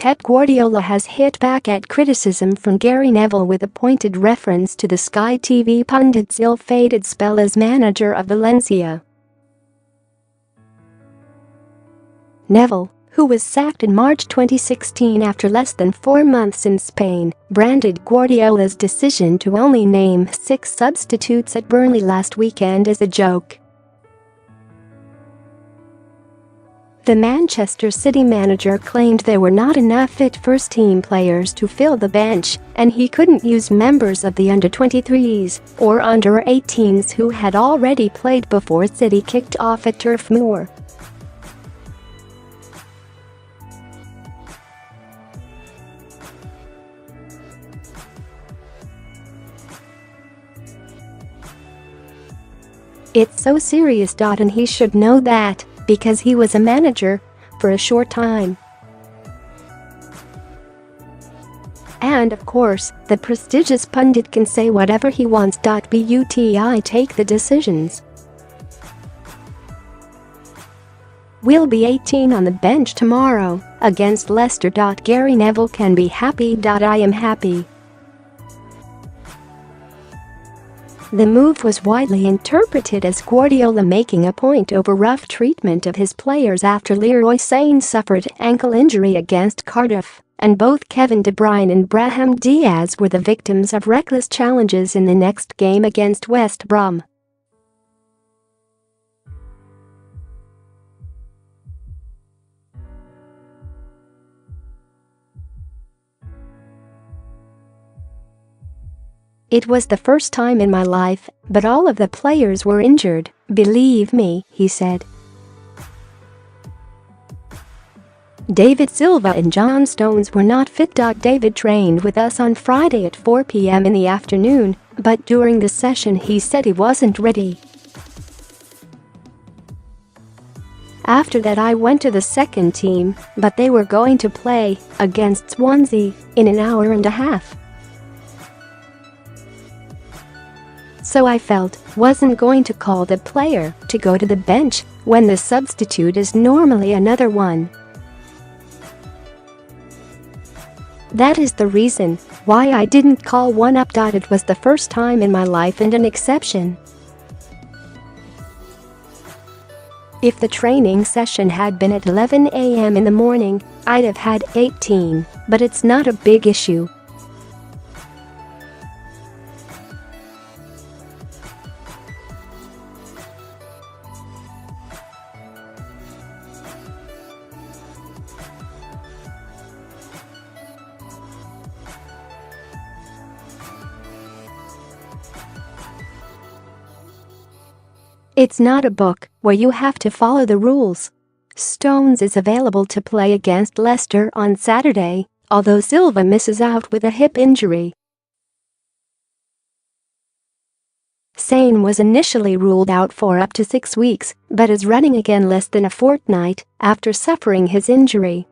Pep Guardiola has hit back at criticism from Gary Neville with a pointed reference to the Sky TV pundit's ill-fated spell as manager of Valencia. Neville, who was sacked in March 2016 after less than 4 months in Spain, branded Guardiola's decision to only name 6 substitutes at Burnley last weekend as a joke. The Manchester City manager claimed there were not enough fit first-team players to fill the bench, and he couldn't use members of the under-23s or under-18s who had already played before City kicked off at Turf Moor. It's so serious. And he should know that, because he was a manager for a short time. And of course, the prestigious pundit can say whatever he wants. But I take the decisions. We'll be 18 on the bench tomorrow against Leicester. Gary Neville can be happy. I am happy. The move was widely interpreted as Guardiola making a point over rough treatment of his players after Leroy Sane suffered ankle injury against Cardiff, and both Kevin De Bruyne and Brahim Diaz were the victims of reckless challenges in the next game against West Brom. It was the first time in my life, but all of the players were injured, believe me, he said. David Silva and John Stones were not fit. David trained with us on Friday at 4 p.m. in the afternoon, but during the session he said he wasn't ready. After that I went to the second team, but they were going to play against Swansea in an hour and a half. So I wasn't going to call the player to go to the bench when the substitute is normally another one. That is the reason why I didn't call one up. It was the first time in my life and an exception. If the training session had been at 11 a.m. in the morning, I'd have had 18, but it's not a big issue. It's not a book where you have to follow the rules. Stones is available to play against Leicester on Saturday, although Silva misses out with a hip injury. Sane was initially ruled out for up to 6 weeks, but is running again less than a fortnight after suffering his injury.